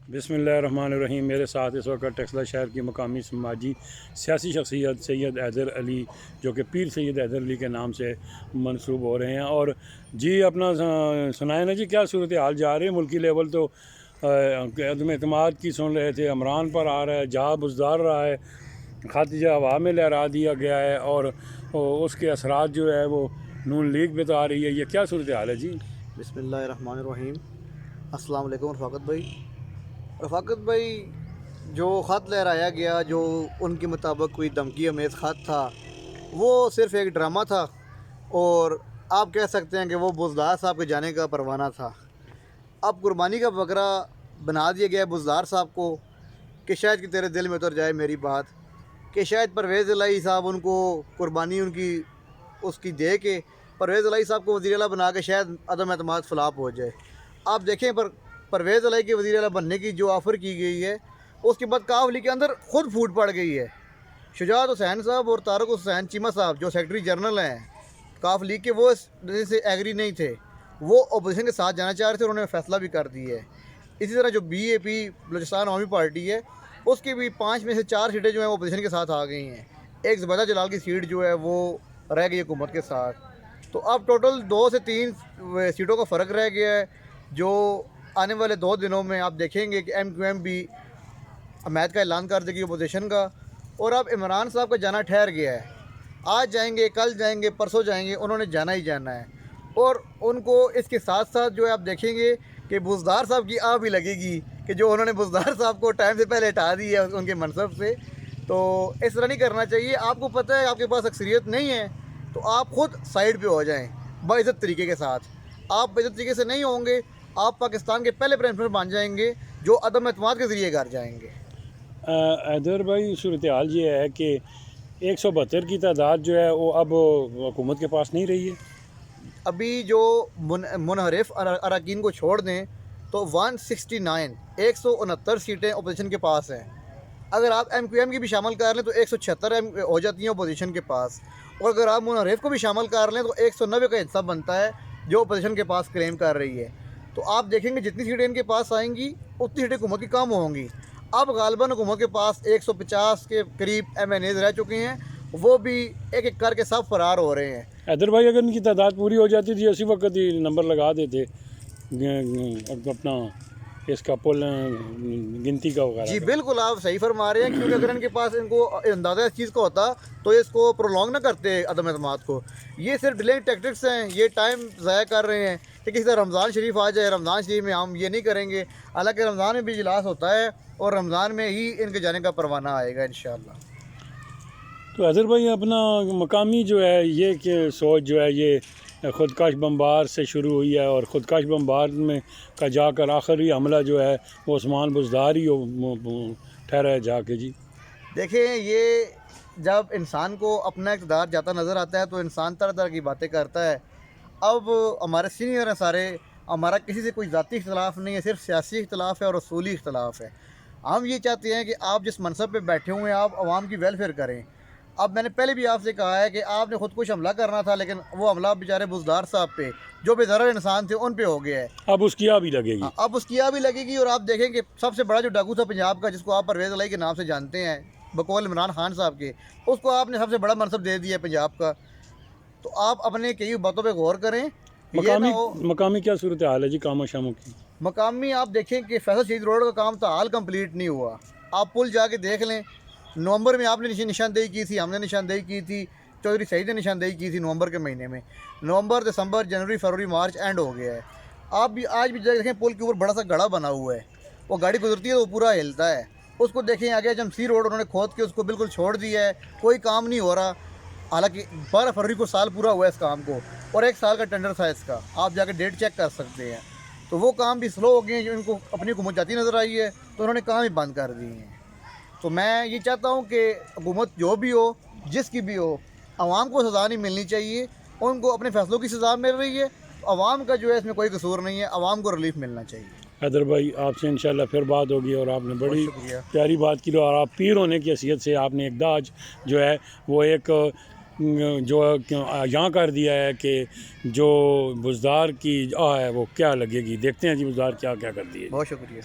बिस्मिल्लाहिर्रहमानिर्रहीम। मेरे साथ इस वक्त टेक्सला शहर की मकामी समाजी सियासी शख्सियत सैयद हैदर अली, जो कि पीर सैयद हैदर अली के नाम से मंसूब हो रहे हैं। और जी अपना सुनाए ना जी, क्या सूरत हाल जा रही है मुल्की लेवल? तो अदम एतमाद की सुन रहे थे, इमरान पर आ रहा है, जहाँ बुजदार रहा है, खत जो हवा में लहरा दिया गया है और उसके असरात जो है वो नून लीग पे तो आ रही है। ये क्या सूरत हाल है जी? बिस्मिल्लाहिर्रहमानिर्रहीम। अस्सलाम वालेकुम रफ़ाकत भाई, जो ख़त लहराया गया, जो उनके मुताबिक कोई धमकी अमेज़ ख़त था, वो सिर्फ़ एक ड्रामा था। और आप कह सकते हैं कि वो बुज़दार साहब के जाने का परवाना था। अब कुर्बानी का बकरा बना दिया गया बुज़दार साहब को कि शायद कि तेरे दिल में उतर जाए मेरी बात, कि शायद परवेज़ इलाही साहब उनको कुर्बानी उनकी उसकी दे के परवेज़ इलाही साहब को वज़ीर आला बना के शायद अदम एतमाद फ़्लॉप हो जाए। आप देखें, परवेज़ इलाही के वज़ीर आला बनने की जो ऑफ़र की गई है, उसके बाद काफ लीग के अंदर खुद फूट पड़ गई है। शुजात हुसैन साहब और तारक हुसैन चीमा साहब, जो सेक्रेटरी जनरल हैं काफ लीग के, वो इस से एग्री नहीं थे। वो अपोजिशन के साथ जाना चाह रहे थे, उन्होंने फ़ैसला भी कर दिया है। इसी तरह जो BAP बलूचिस्तान अवामी पार्टी है, उसकी भी 5 में से 4 सीटें जो हैं वो अपोजिशन के साथ आ गई हैं। एक ज़ुबैदा जलाल की सीट जो है वो रह गई हुकूमत के साथ। तो अब टोटल 2 से 3 सीटों का फ़र्क रह गया है, जो आने वाले 2 दिनों में आप देखेंगे कि MQM भी हमायत का ऐलान कर देगी अपोजिशन का। और अब इमरान साहब का जाना ठहर गया है। आज जाएंगे, कल जाएंगे, परसों जाएंगे, उन्होंने जाना ही जाना है। और उनको इसके साथ साथ जो है आप देखेंगे कि बुज़दार साहब की आ भी लगेगी कि जो उन्होंने बुज़दार साहब को टाइम से पहले हटा दिया उनके मनसब से। तो इस तरह नहीं करना चाहिए। आपको पता है आपके पास अक्सरियत नहीं है, तो आप ख़ुद साइड पे हो जाएं बाइज़्ज़त तरीके के साथ। आप बाइज़्ज़त तरीके से नहीं होंगे, आप पाकिस्तान के पहले प्राइम मिनिस्टर बन जाएंगे जो अदम एतमाद के ज़रिए घर जाएंगे। हैदर भाई, सूरत हाल ये है कि 172 की तादाद जो है वो अब हुकूमत के पास नहीं रही है। अभी जो मुनहरिफ अरकान को छोड़ दें तो 169 सीटें अपोजिशन के पास हैं। अगर आप MQM की भी शामिल कर लें तो 176 हो जाती हैं अपोजिशन के पास। और अगर आप मुनहरिफ को भी शामिल कर लें तो 190 का हिस्सा बनता है जो अपोजिशन के पास क्लेम कर रही है। तो आप देखेंगे जितनी सीटें इनके पास आएंगी उतनी सीटें हुकूमत की कम होंगी। अब गालिबन हुकूमत के पास 150 के करीब MNAs रह चुके हैं, वो भी एक एक करके सब फरार हो रहे हैं। हैदर भाई, अगर इनकी तादाद पूरी हो जाती थी उसी वक्त ही नंबर लगा देते अपना इसका पुल गिनती का होगा। जी बिल्कुल, आप सही फरमा रहे हैं, क्योंकि अगर इनके पास इनको अंदाज़ा इस चीज़ का होता तो इसको प्रोलॉन्ग ना करते अदम एतमाद को। ये सिर्फ डिलेइंग टैक्टिक्स हैं, ये टाइम ज़ाया कर रहे हैं कि किसी तरह रमज़ान शरीफ आ जाए। रमज़ान शरीफ में हम ये नहीं करेंगे, हालांकि रमज़ान में भी इजलास होता है और रमज़ान में ही इनके जाने का परवाना आएगा इंशाअल्लाह। तो हैदर भाई, अपना मकामी जो है ये कि सोच जो है ये ख़ुदकश बम्बार से शुरू हुई है, और ख़ुदकश बम्बार में का जाकर आखिरी हमला जो है वो उस्मान बुज़दार ही ठहरा है जाके। जी देखें, ये जब इंसान को अपना इक़्तिदार जाता नज़र आता है तो इंसान तरह तरह की बातें करता है। अब हमारे सीनियर हैं सारे, हमारा किसी से कोई ज़ाती इख्तलाफ नहीं है, सिर्फ सियासी इख्तलाफ है और असूली इख्तलाफ है। हम ये चाहते हैं कि आप जिस मनसब पे बैठे हुए हैं आप आवाम की वेलफेयर करें। अब मैंने पहले भी आपसे कहा है कि आपने खुद कुछ हमला करना था, लेकिन वो हमला बेचारे बुज़दार साहब पे, जो बेज़रर इंसान थे, उन पे हो गया है। अब उसकी आ भी लगेगी। हाँ, अब उसकी आ भी लगेगी। और आप देखें कि सबसे बड़ा जो डाकू था पंजाब का, जिसको आप परवेज़ इलाही के नाम से जानते हैं बकौल इमरान खान साहब के, उसको आपने सबसे बड़ा मनसब दे दिया पंजाब का। तो आप अपने कई बातों पे गौर करें। मकामी क्या सूरत हाल है जी कामों शामों की? मकामी आप देखें कि फैसल शहीद रोड का काम तो हाल कंप्लीट नहीं हुआ। आप पुल जाके देख लें, नवंबर में आपने निशानदेही की थी, हमने निशानदेही की थी, चौधरी सईद ने निशानदेही की थी नवंबर के महीने में। नवंबर, दिसंबर, जनवरी, फरवरी, मार्च एंड हो गया है। आप भी आज भी देखें, पुल के ऊपर बड़ा सा गड़ा बना हुआ है, वो गाड़ी गुजरती है तो वो पूरा हिलता है। उसको देखें, आगे जमसी रोड उन्होंने खोद के उसको बिल्कुल छोड़ दिया है, कोई काम नहीं हो रहा। हालांकि 12 फरवरी को साल पूरा हुआ है इस काम को, और 1 साल का टेंडर था इसका, आप जाकर डेट चेक कर सकते हैं। तो वो काम भी स्लो हो गए हैं, जो इनको अपनी हुकूमत जाती नज़र आई है तो उन्होंने काम ही बंद कर दिए हैं। तो मैं ये चाहता हूँ कि हुकूमत जो भी हो, जिसकी भी हो, आवाम को सज़ा नहीं मिलनी चाहिए, उनको अपने फैसलों की सज़ा मिल रही है। तो आवाम का जो है इसमें कोई कसूर नहीं है, आवाम को रिलीफ मिलना चाहिए। हैदर भाई, आपसे इंशाल्लाह फिर बात होगी, और आपने बड़ी प्यारी बात की, और आप पीर होने की हैसियत से आपने एक दाज जो है वो एक जो यहाँ कर दिया है कि जो बुज़दार की है वो क्या लगेगी। देखते हैं जी बुज़दार क्या क्या कर दिए। बहुत शुक्रिया।